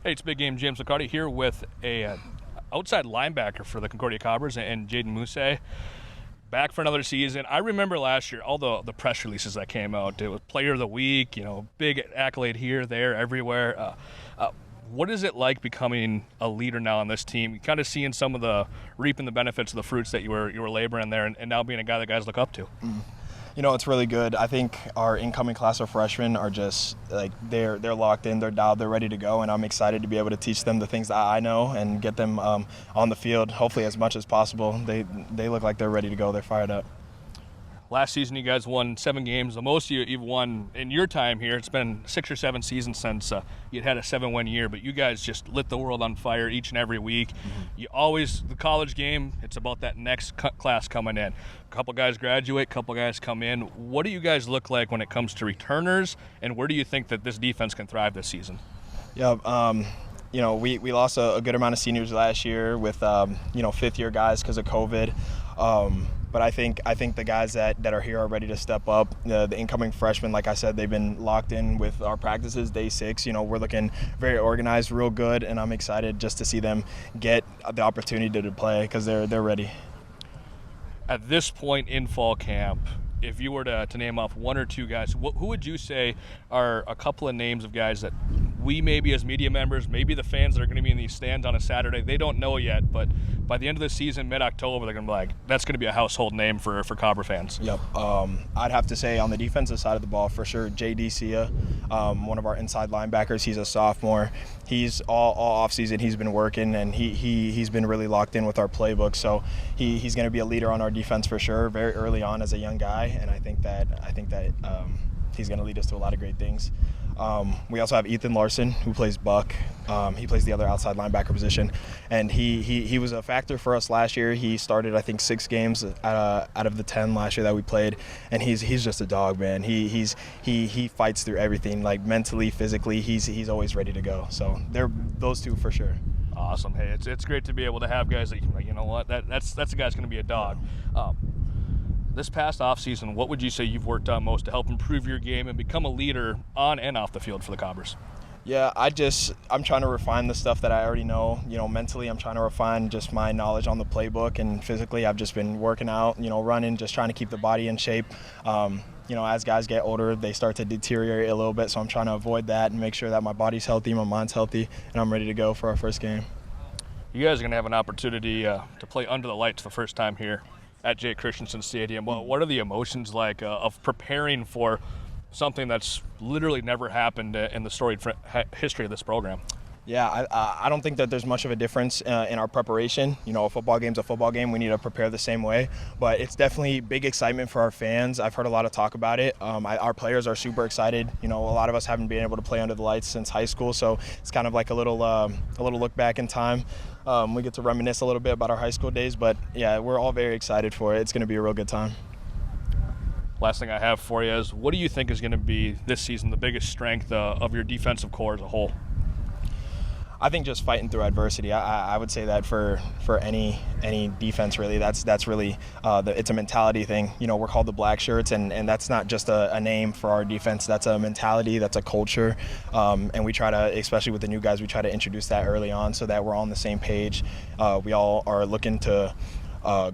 Hey, it's Big Game James McCarty here with a outside linebacker for the Concordia Cobbers and Jaiden Musse. Back for another season. I remember last year all the press releases that came out. It was Player of the Week, big accolade here, there, everywhere. What is it like becoming a leader now on this team? Kind of seeing some of the reaping the benefits of the fruits that you were laboring there, and now being a guy that guys look up to. It's really good. I think our incoming class of freshmen are just like they're locked in, they're dialed, they're ready to go, and I'm excited to be able to teach them the things that I know and get them on the field, hopefully as much as possible. They look like they're ready to go. They're fired up. Last season, you guys won 7 games. The most you've won in your time here. It's been 6 or 7 seasons since you'd had a 7-win year, but you guys just lit the world on fire each and every week. The college game, it's about that next class coming in. A couple guys graduate, a couple guys come in. What do you guys look like when it comes to returners, and where do you think that this defense can thrive this season? Yeah, we lost a good amount of seniors last year with, fifth-year guys because of COVID. But I think the guys that are here are ready to step up. The incoming freshmen, like I said, they've been locked in with our practices day 6. We're looking very organized, real good, and I'm excited just to see them get the opportunity to play because they're ready. At this point in fall camp, if you were to name off 1 or 2 guys, who would you say are a couple of names of guys that we maybe as media members, maybe the fans that are going to be in these stands on a Saturday, they don't know yet, but by the end of the season, mid-October, they're going to be like, that's going to be a household name for Cobber fans. Yep. I'd have to say on the defensive side of the ball, for sure, Jaiden Musse, one of our inside linebackers. He's a sophomore. He's all offseason, he's been working, and he's been really locked in with our playbook. So he's going to be a leader on our defense for sure, very early on as a young guy, and I think that he's going to lead us to a lot of great things. We also have Ethan Larson, who plays buck. He plays the other outside linebacker position, and he was a factor for us last year. He started, I think, 6 games out of the 10 last year that we played, and he's just a dog, man. He fights through everything, like mentally, physically. He's always ready to go. So they're those 2 for sure. Awesome. Hey, it's great to be able to have guys that you know what, that's a guy's going to be a dog. This past offseason, what would you say you've worked on most to help improve your game and become a leader on and off the field for the Cobbers? Yeah, I'm trying to refine the stuff that I already know. Mentally, I'm trying to refine just my knowledge on the playbook, and physically, I've just been working out, running, just trying to keep the body in shape. As guys get older, they start to deteriorate a little bit, so I'm trying to avoid that and make sure that my body's healthy, my mind's healthy, and I'm ready to go for our first game. You guys are going to have an opportunity to play under the lights the first time here at Jay Christensen Stadium. Well, what are the emotions like of preparing for something that's literally never happened in the storied history of this program? Yeah, I don't think that there's much of a difference in our preparation. A football game's a football game. We need to prepare the same way. But it's definitely big excitement for our fans. I've heard a lot of talk about it. Our players are super excited. A lot of us haven't been able to play under the lights since high school, so it's kind of like a little look back in time. We get to reminisce a little bit about our high school days. But, yeah, we're all very excited for it. It's going to be a real good time. Last thing I have for you is, what do you think is going to be this season the biggest strength of your defensive core as a whole? I think just fighting through adversity. I would say that for any defense, really, that's really it's a mentality thing. We're called the Black Shirts, and that's not just a name for our defense. That's a mentality. That's a culture, and we try to, especially with the new guys, we try to introduce that early on so that we're all on the same page. We all are looking to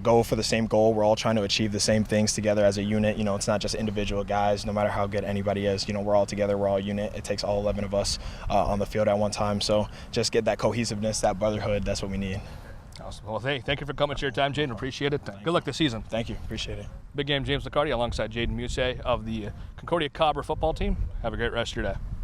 go for the same goal. We're all trying to achieve the same things together as a unit. It's not just individual guys. No matter how good anybody is, we're all together. We're all a unit. It takes all 11 of us on the field at one time. So just get that cohesiveness, that brotherhood. That's what we need. Awesome. Well, thank you for coming to your time, Jaiden. Appreciate it. Good luck this season. Thank you. Appreciate it. Big Game James McCarty alongside Jaiden Musse of the Concordia College Football team. Have a great rest of your day.